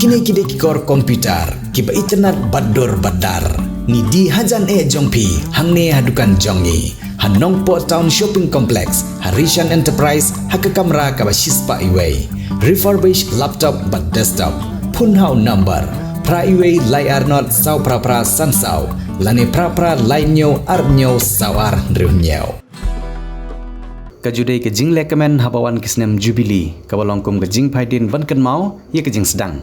Kini kikor komputer, kiba internet bador badar. Ni di hajan jongpi, hangne hadukan jongi. Hanongpo Town Shopping Complex, Harishan Enterprise, haka kamera kaba shispa iway. Refurbished laptop but desktop. Punhau number. Pra iway layar not sau pra sansau. Lane pra lainyo arnyo sawar nriunyo. Kajudai ke jing lekemen habawan kisnem Jubilee kabalongkum ke jing phaidin vankan mau ye ke jing sedang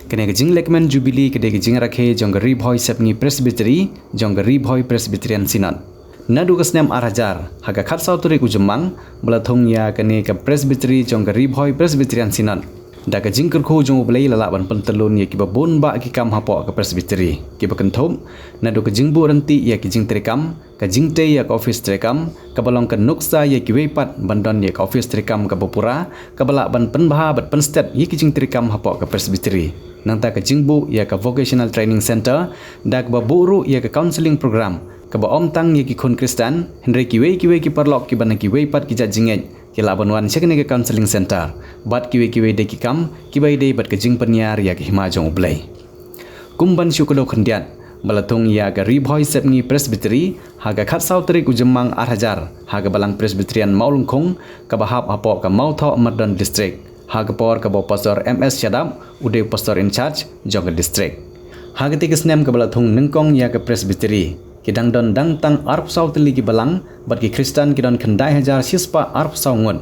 kene ke jing lekemen Jubilee ke de ke jing rakhe jong rib hoi sepni presbytery jong rib hoi presbyterian synod nadu kesnem arajar haga khat sauturi ujemang belathong ya kene ke presbytery jong rib hoi presbyterian synod da ke jing kerkho jong blai lala ban pentelun ye ki babon ba ki kam hapo ke presbytery ki bakenthom nadu ke jing bu renti ye ki jing trekam ka jing te ya ka office trekam ka balong ka nuksa ye ki weipat bandon ye ka office trekam ka bopura ka bala ban penbaha bat penstet ye ki jing trekam hapo ka presbytery nangta ka jing bu ya ka vocational training center da ka baburu ye ka counseling program ka ba omtang ye ki khon kristan henry ki wei ki parlok ki ban ki weipat ki ja jingej ki labanwan sekne ka counseling center bat ki wei de ki kam ki bai de bat ka jing panyar ya ki himajong ublai kumban syukudo khandiat balatung ya ga ribhoi sepngi presbytery haga khat sautri ujemang arhajar haga balang presbyterian maulungkhong ka bahap apo ka mautho mardon district haga por ka bo pastor ms chadap ude pastor in charge jog district haga tikisnem ka balatung ningkong ya ka presbytery kidang don dang tang arp sautli ki balang bat ki kristan kidon khandai hajar sispa arp saungun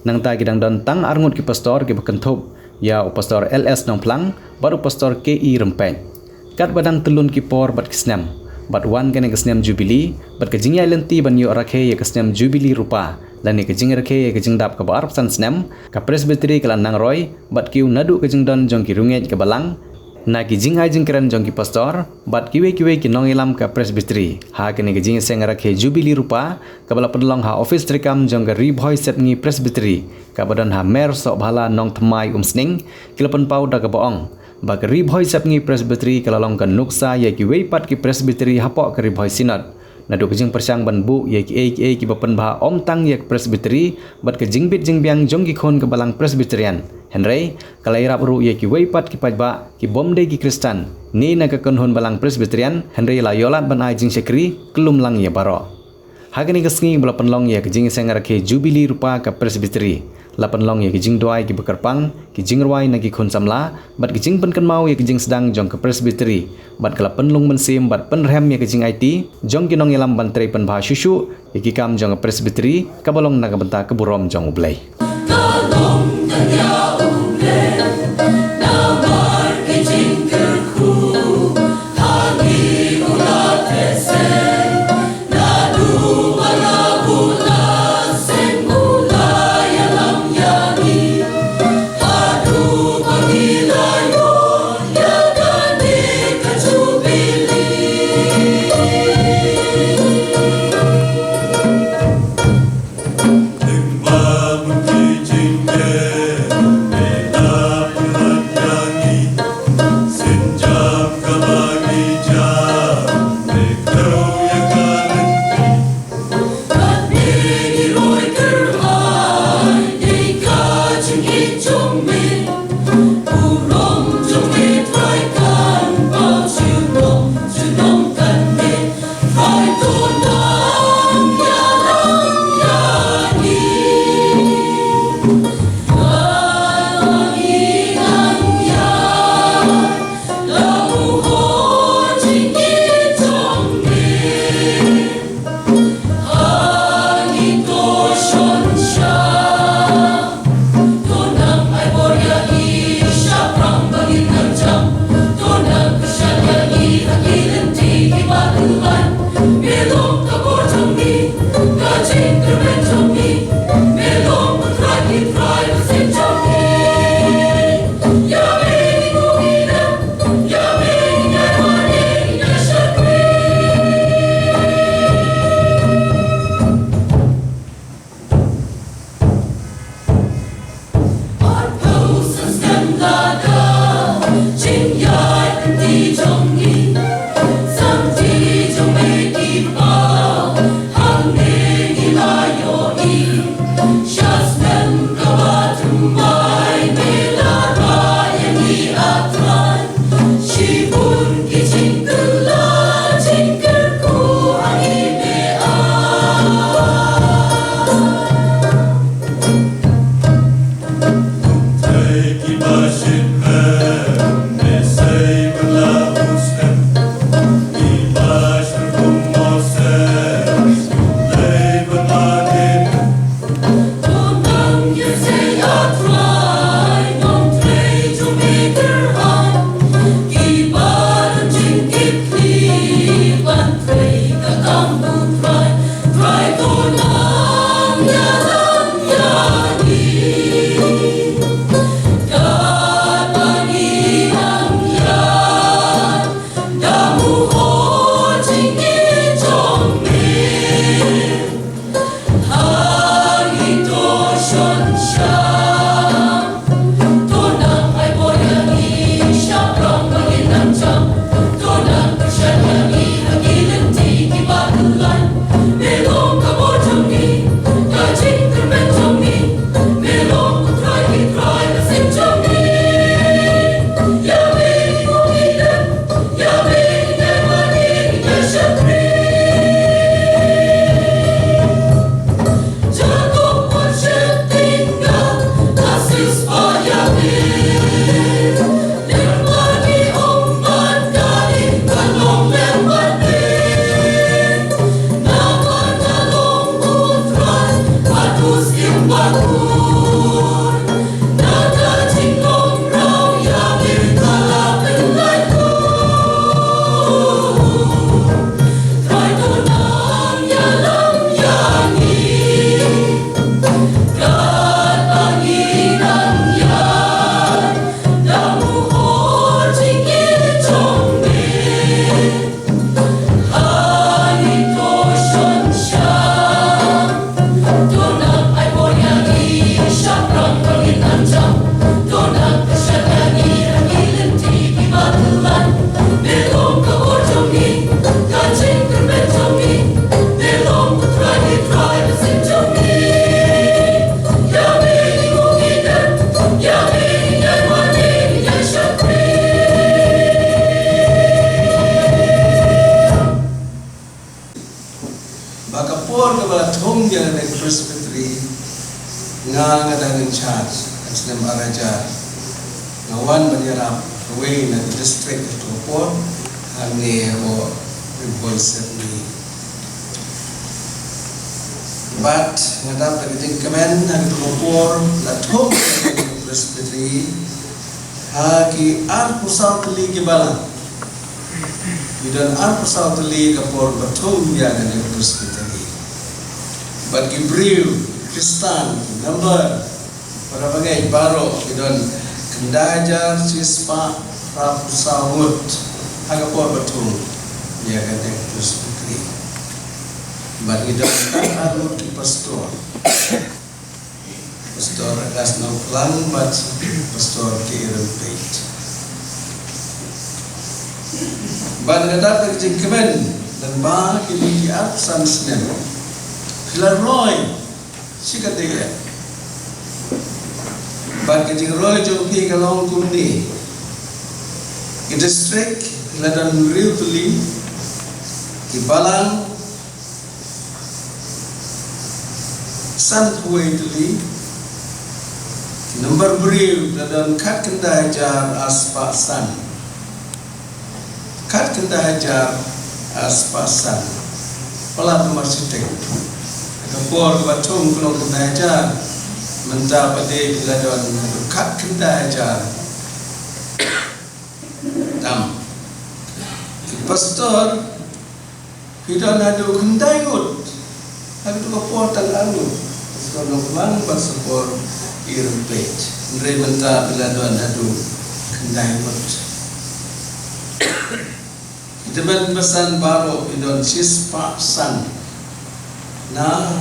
nangta kidang don tang arngut ki pastor ki bakenthop ya pastor ls nongplang baru pastor ki rempeng kat badang telun ki por bat kisnem bat wan kene kisnem Jubilee bat kejingya lenti ban yo rakhe ye kisnem Jubilee rupa dan ye kejing rakhe ye kejing dap ka barp san snem ka presbytery kala nang roy bat kiu nadu kejing don jong ki runget ka balang na ki jing ai jing kran jong ki pastor bat kiwe ki nong ilam ka presbytery ha kene kejing seng rakhe Jubilee rupa ka bala pedlong ha office trekam jong ka ribhoi setngi presbytery ka badan ha mer sok bhala nong thmai umsning kilapan pau da ka boong bag ribhoi sepngi presbytery kalalong kan nuksa ye ki weipat ki presbytery hapok ke ribhoi synod nadu kejing persang ban bu ye ki ki bapen ba om tang ye presbytery bat ke jingbit jingbiang jong ki khon ke balang presbyterian henry kalai rap ru ye ki weipat ki pajba ki bomde ki kristan ni na ka konhon balang presbyterian henry la yolat ban ai jing sekri kelum lang ye baro hagani kesngi bala penlong ye kejing seng rakhe Jubilee rupa ka presbytery lapan long ye kijing doai ki bekerpang kijing ruai na ki khun samla bat kijing penkan mau ye kijing sedang jong ke presbytery bat kala penlung mensim bat penrem ye kijing IT jong ki nong yelam bantrei penbha syushu ye ki kam jong ke presbytery kabalong naga benta ke burom jong ublai dia ada presbytery nga dengan charge Islam araja ngawan menyerap away na district to port hane o revoice ni but ngadap lagi kemen na dipropor la thom presbytery haki ar pusat li gibala idan ar pusat li kapor bathom dia dengan presbytery but gibril Kristan number para bagai baro idan kendajar sispa rapusawut agapor bathom dia dengan presbytery but idan kan adu di pastor agas no plan but pastor kirim page but ngadap lagi kemen dan ba kini absan senen Roy sikat dia but kini Roy jompi kalong kumni di district ladan real tuli di balang sant huay tuli number brief ladan kat kenda hajar aspasan kat kenda hajar aspasan pala nomor sitek kapor batum kulong kenda hajar menta pade ladan kat kenda hajar tam pastor kita nadu kenda ikut aku tu kapor tal anu pastor nonglang pastor iron plate ndre menta biladuan adu kendai mut deban pesan baro idon sispa san na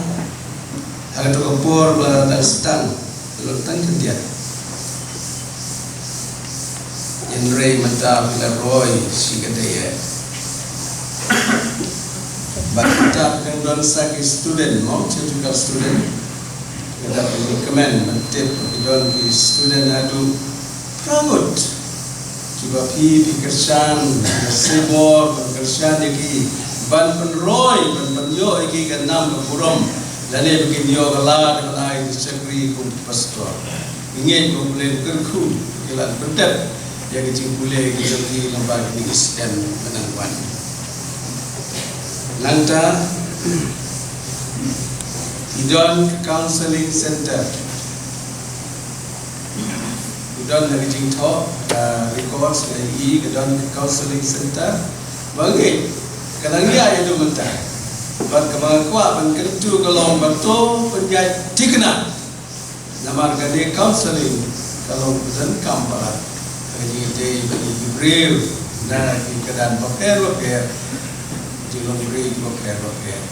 agak kapor belatan sedang belatan kendian ndre menta bilaroy si kedaya bakta kendon sagi student mau cerita student kita recommend mentip idon ki student adu prangut coba pi kersan sebor kersan lagi ban penroy ban penyo iki ganam burom lale begin yo gala dengan ai secretary kum pastor ingin ko boleh kerku kelan pendep yang kecil boleh kita lembaga ni dan penangguan lantar idon counseling center idon lagi jingtho records lagi idon counseling center bagi kadang dia itu mentah buat kemangkuat mengkentu kalau betul penjat tikna nama gade counseling kalau bukan kampara jadi dia bagi Jibril dan keadaan pakai jilong beri pakai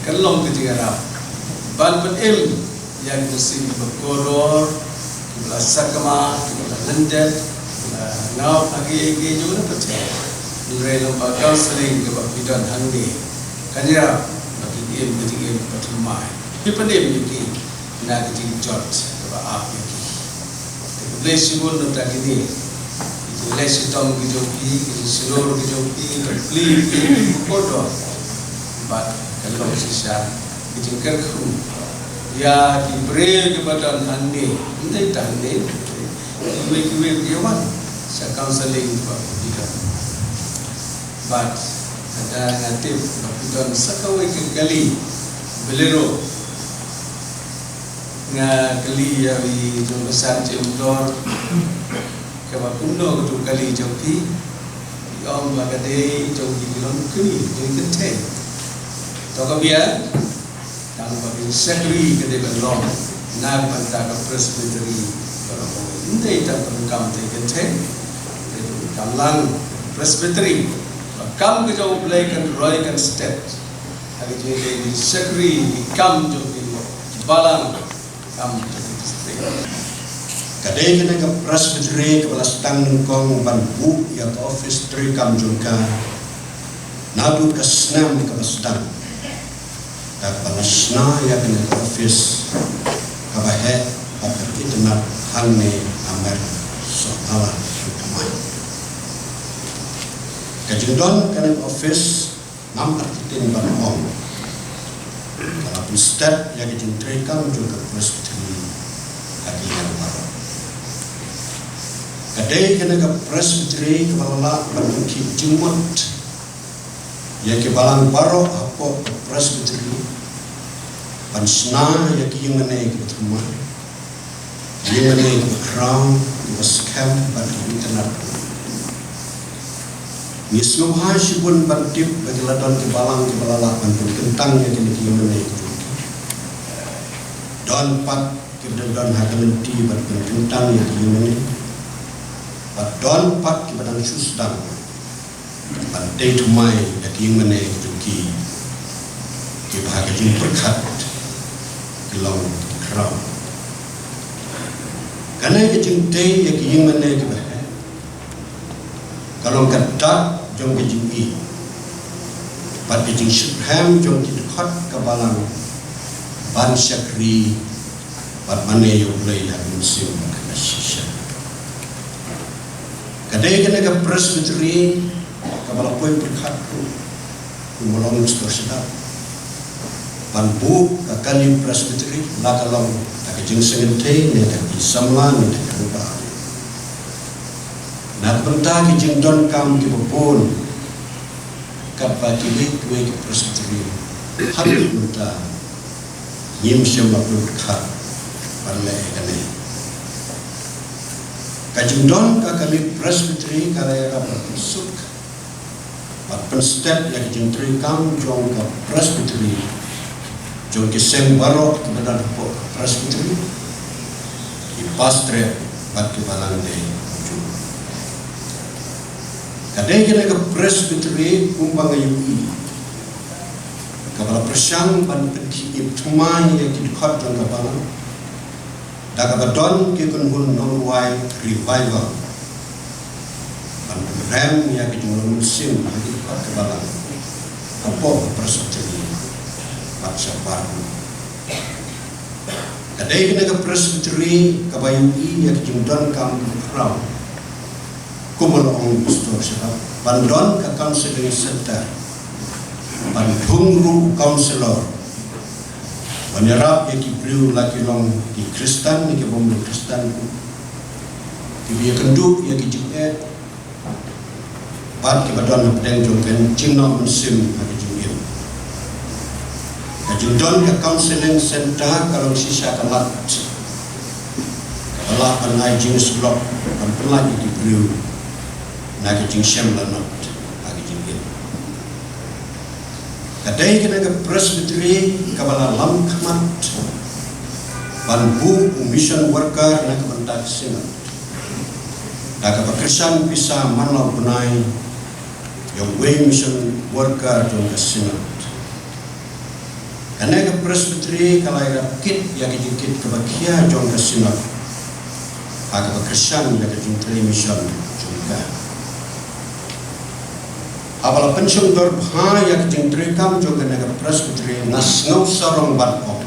kalau ketika rap ban penim yang mesti berkoror belas sakama belas lendet ngau lagi juga percaya nilai lembaga counseling ke bidan handi kanya bagi dia ketika pertumai di penim ini nak jadi George ke apa ini boleh sibuk nota ini boleh sitong kijoki seluruh kijoki beli kodor but kalau sisa dijengker ku ya diberi kepada handi ini tandi kiwe kiwan sa counseling kita but ada ngatif kita sakawai kali belero nga kali ya di besar jemdor kaba kuno tu kali joki om bagade joki bilon kini jadi kete to kabia kalau bagi secretary ke develop nak bantah ke presbytery kalau ini tak terungkap terkecil itu kamlang presbytery kam ke jauh belakan roy kan step hari jadi di secretary kam jo di balang kam jadi district kadai kena ke presbytery kepala stang nengkong ban bu ya ke office tri kam jungka nadu ke senam ke stang tak palasna ya kena ke office kabahe apa kita nak hangne amer soala sukamai kajundon kena ke office nam artitin ban om Kalau pun step yang dijentrekan juga presbyteri hakikat baru. Kadai kena ke presbyteri kepala bermungkin jemut yang kebalang baru apa ke presbyteri pansna yang mengenai ke rumah yang mengenai ke crown ke scam bagi internet. Misnu hasibun bantip bagi ladon kebalang kebalala pantun kentang yang kini mengenai ke don pat kebenaran hakalenti bagi kentang yang kini mengenai don pat kebadan susdang pantai tumai yang mengenai ke bahagia jin berkat kelong kerau karena kejing teh yang mana ke bah kalau ketat jong kejing i pat kejing syuham jong kidkhot kebalang ban syakri pat mana yang mulai yang musim kena sisa kadai kena ke presbyteri kebalang poin berkat kumulong sedap panbu kakali presbyteri lakalang takijing sengente ne tak isamlan ne tak rupa nak benta kijing don kam ki bopon kappa kili kue ki presbyteri habis benta yim syam lapur khat parle kane kajing don kakali presbyteri kalaya rapat pat penstep yang kijing tri kam jong ka presbyteri jom kisem barok kebenaran pok presbyteri di pastre pat kebalang de jum kadai kena ke presbyteri kumbang ayui kabala persang ban peti iptumai yang kidkhot jong kabalang daga badon ke kunhun nonwai revival ban rem yang kidkhot musim kidkhot kebalang apa presbyteri paksa baru. Kadai kena ke presbyteri kabayui yang jumdan kam kerau. Kumul ong pastor sebab bandon ke counseling center. Bandungru counselor. Menyerap yang kibru lagi long di Kristen ni kebom Kristen. Kibiya kenduk yang kijinget. Bad kibadon pedeng jongken cingna musim lagi jundon ke counseling center kalau sisa kemat kalau penai jenis blok dan pelagi di blue nak jing syam lanot lagi jingin kadai kena ke presbyteri kabala lam kemat banbu mission worker nak kementak sinat nak kepekerjaan bisa malau penai yang way mission worker jong ke sinat. Karena ke presbyteri kalau ada kit yang dijikit kebahagiaan jom kesinap, agak berkesan yang dijungkiri mission juga. Apabila pensiun berbahaya yang dijungkiri kam juga ke presbyteri nasngau sarong batong.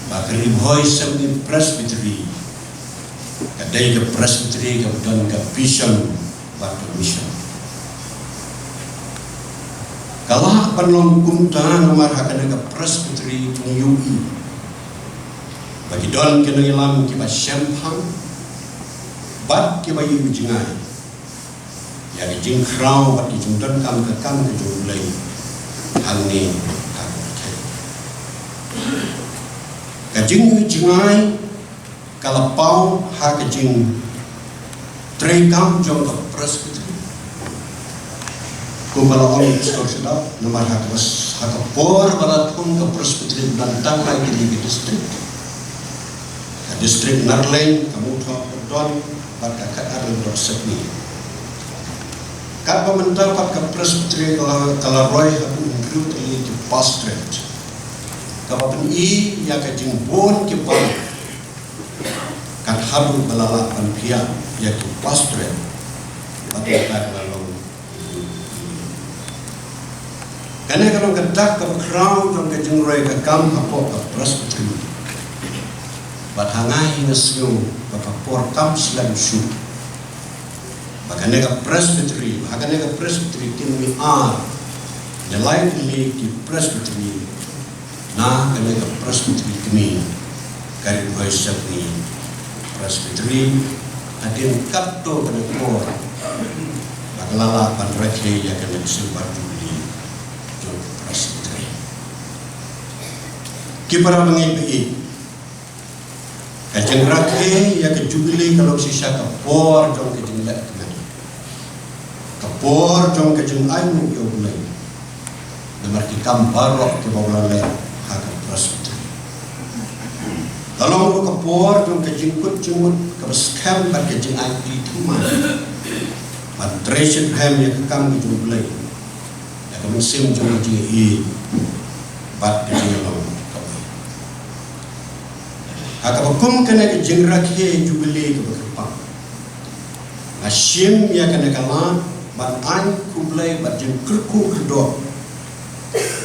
Bakri boy semdi presbyteri, kadai ke presbyteri kemudian ke vision batu mission. Kalau penlong kumta nomor hakana ke presbyteri nyui bagi don kena ilam kiba syampang bat kiba yu jingai ya jing krau bat jing don kam ke jumlai angni ka jing yu jingai kalapau ha ke jing tre kam jong ke presbyteri kumpala orang pastor sedap nomor hakas hakapor balatun ke presbyteri bantang lagi di distrik Narleng kamu don pada kat ada dorsepni kat pemental kat ke presbyteri kalau roy aku include di pastorate kapan i yang kajing bon ke pal kat habu balala panpia ya ke pastorate pada kat lalu. Karena kalau kedak ke crowd dan ke jengrai ke kam apa ke presbyteri, bathangai nasiu ke kapor kam selam syu. Bahkan ke presbyteri kini ar, the light di presbyteri na kami ka presbytery kami kari boysak ni presbytery adin kapto kami ko naglalapan rekhe ya kami silbar jubili jo presbytery kipara mengibi kajeng rakhe ya ke jubili kalau sisa kapor jong kajeng lek kami kapor jong kajeng ayu yo bulai namar ki kambarok ke bawla le hak presbytery Tolong ko kapor jong kajeng kut jemut kabeskam bar kajeng ayu di tuma Matresit ham ya kakam ki jong bulai ya kami sim jong kajeng i bat kajeng long Akabakum kena ke jengrak he jubili ke berkepang. Nasim ya kena kalah ban an kublai ban jengkerku kedok.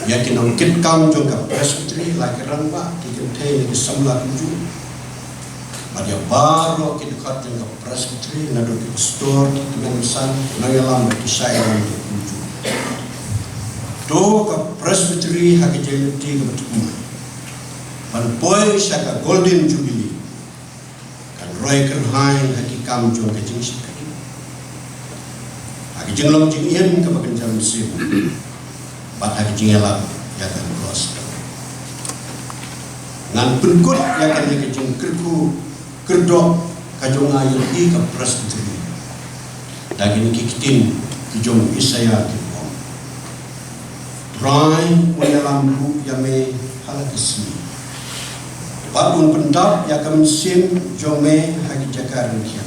Ya kena kit kam jong ka presbytery lagi rangba kikentei ke samla tuju. Badia baro kit kat jong ka presbytery nado ke store dengan san nangalam ke syairan tuju. Do ka presbytery hak jelenti ke berkepang. Pan boy saka golden jubilee kan roy kerhain hakikam jong kajing sikati haki jenglong jing ien ke bagan jam sim bat haki jingelam ya kan cross ngan penkut ya kan ya kajing kerku kerdok kajong ayu i ke presbytery daging kikitin kijong isaya kibong rai menyelam bu yame halakismi Bakun pendap ya kami sim jome hagi jakar kia.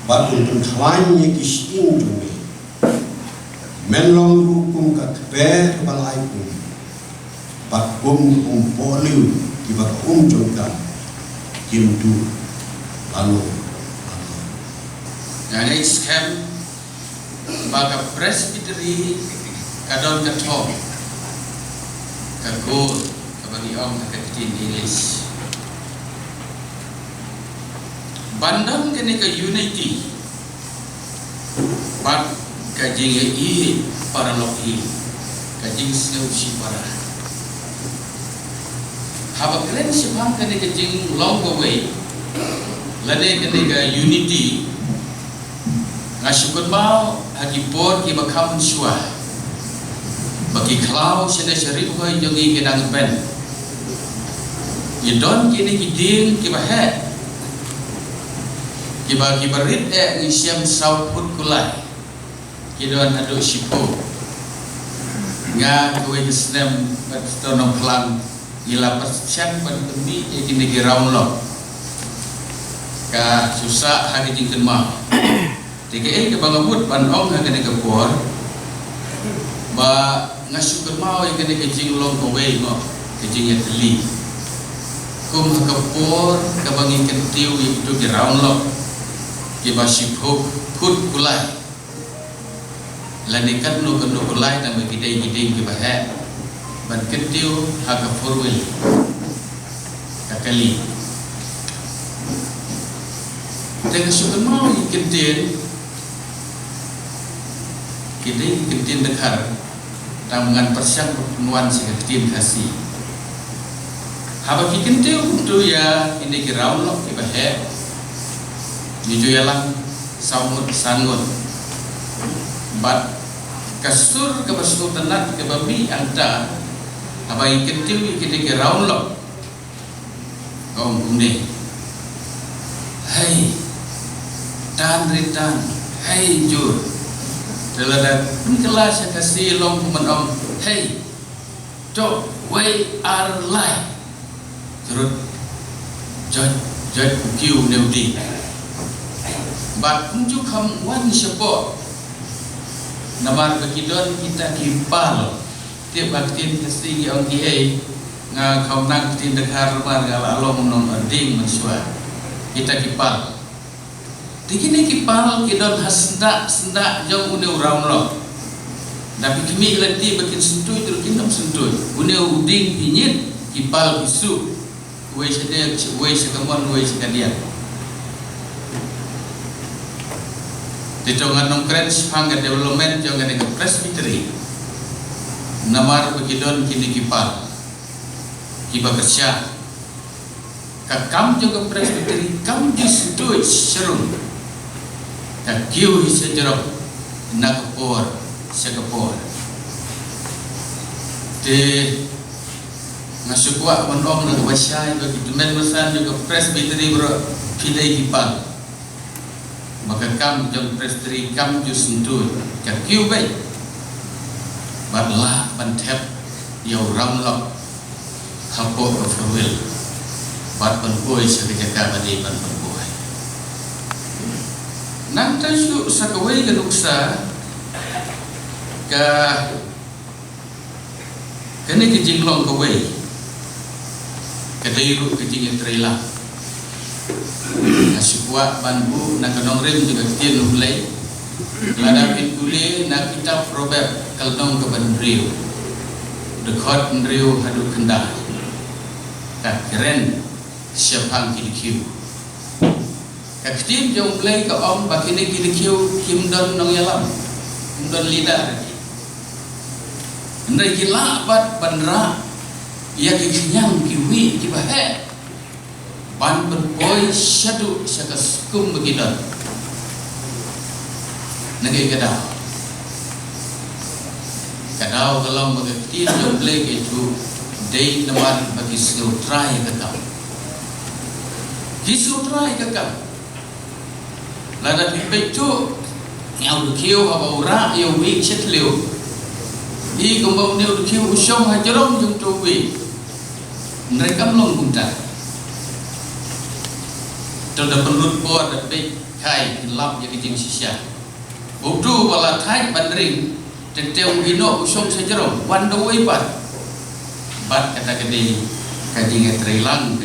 Bakun pendlain ya kising jome. Menlong hukum ka keber balai kum. Bakum poliu di bak jongka kimdu lalu. Jadi scam baka presbytery kadon katong kagol bagi om kakatin ilis bandam kene ke unity bat kajing i para loki kajing seu si para haba keren si pam kene kajing long away lade kene ke unity ngasukut mau hagi por ki bakam shua bagi klau sene syarif hoy jongi kedang pen Yedon kini kiding kibahet kibarit ngisiam sauput kulai kidon adu sipo nga kuwe kisnem bat tonong kelang gila persian pada tembi kini giraun lo ka susah hari jingken mah tiga kebangabut panong nga kini kepor ba ngasukur mau yang kini kejing long kowe ngo kejing ya teli kum hakapor kabangin kentiu itu giraun lo kibasip huk kut kulai lanikan no kendo kulai na magidai-gidai kibahe ban kentiu hakapor wil kakali dengan suka mau kentin kidai kentin dekar tangan persiang penuan sekentin kasih haba kikentiu tu ya ini kiraun lo kibahe nijo yalang saumut sangun bat kasur kabasur tenat kebabi anta haba kikentiu kini kiraun lo kaum kumde hai tan ritan hai jur telada kelas kasih long kumenom hey to we are live turut jod kiu neudi bat unjuk ham wan sepo namar bekidon kita kipal tiap baktin kasih yang kiai nga kau nak tin dekar mar gala lo menon ading mensua kita kipal tikini kipal kidon hasnda senda jauh une uraun lo tapi kimi lenti bakin sentui terus kinam sentui une uding pinyit kipal bisu wei sedek wei sekamon wei sekadian ditongan nongkren sepangga development jangan dengan presbytery namar begidon kini kipal kiba kerja kakam juga presbiteri kam justru serum kakiu sejerok nakapor sekapor de ngasukwa mandom na basya bagi tumen masan juga presbiteri bro pilih kipang maka kam jom presbiteri kam justru kakiu baik badlah bantep yau ramlok hapo overwheel bat penpoi sekejaka badi ban penpoi nang tasu sakawai ke nuksa ka kene ke jinglong kawai kadairu ke jingin trailer asukwa banbu na kanong rim juga tien ulai lada pinpule na kitab proverb kalnong ke banriu dekat riu hadu kendah tak keren siapang kidikiu kaktim jong play ka om bakine kidikiu kimdon nong yalam kimdon lidah ndai gila bat bandra ya kinyang kiwi kibahe ban berboy syadu syakas kum begidon nagai kadau kalau mengerti jom play itu day naman bagi skill try kakam Kisu try kakam lada pipek tu yang ukiu apa ura yang wik cetliu i kumbau ni ukiu usyong hajarong jom tu wik mereka belum punta terdapat penurut buat dapat kai gelap jadi jeng sisya budu wala thai bandring tentang ino usyong sajarong wando wibat bat kata gede kajingan trailang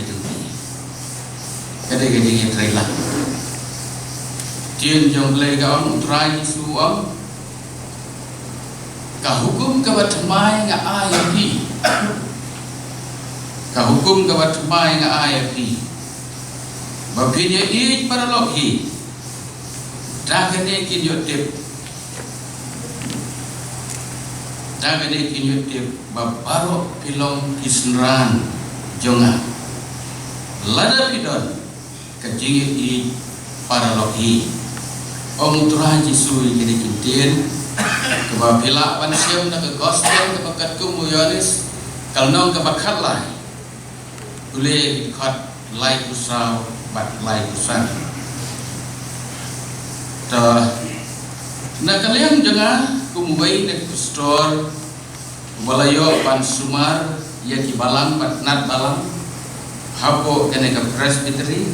kadai kajingan trailang tien jong play gaon try suam ka hukum ka batmai nga ayapi ka hukum ka batmai nga ayapi bapinya i para lohi dagane kinyotip dagane kinyotip babaro pilong kisnran jonga lada pidon kajingi i para lohi om turaji sui kini kintin kebapila pansiam na ke gospel ke bakat kumuyonis kalnong ke bakat lai ule kat lai kusau bat lai kusan ta na kalian jangan kumubai na store walayo pan sumar ya ki balang pat nat balang hapo kene ke presbytery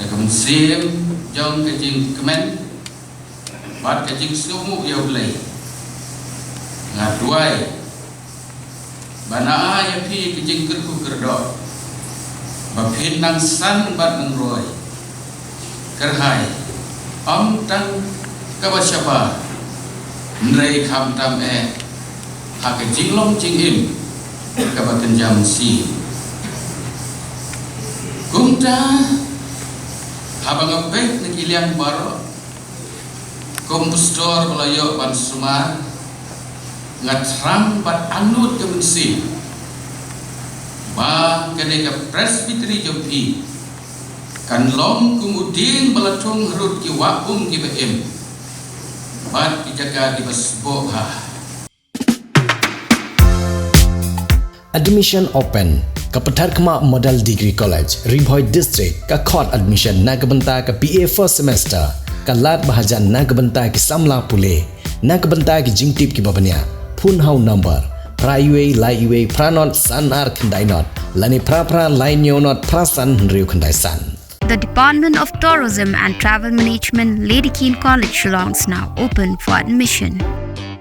na kemusim jong kajing kemen bat kajing sumu ya ulai ngaduai bana ya pi kajing kerku kerdo bapin nang san bat nang roy kerhai om tang kawasyaba nrei kham tam ha kajing long jing im kabakan jam si kumta habang apek nagiliang baro kompostor pelayo ban sumar ngatram bat anut kemensi ba kene ka presbytery jompi kan long kumuding balatung herut ki wapum ki bem bat dijaga di basbo ha Admission open Kapetar Kemak Model Degree College, Ribhoi District, ka court admission na kebenta ke PA first semester, ka lat bahajan na kebenta ke samla pule, na kebenta ke jingtip ki babanya, pun hau number, praiwe, laiwe, pranot, sanar kendai not, lani pra lain not, prasan henriu kendai san. The Department of Tourism and Travel Management, Lady Keane College, Shillong is now open for admission.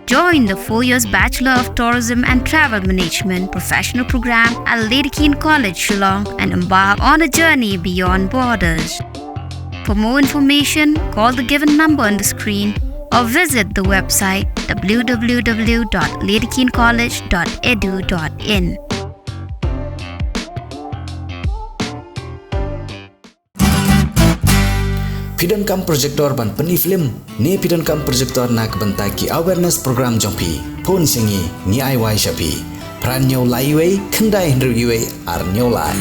Join the 4 years Bachelor of Tourism and Travel Management professional program at Lady Keane College, Shillong and embark on a journey beyond borders. For more information, call the given number on the screen or visit the website www.ladykeanecollege.edu.in. Pidon kam projector ban peni film ni pidon kam projector na kebenta ki awareness program jompi pon singi ni IY shapi pran nyolai we kendai ndru yue ar nyolai.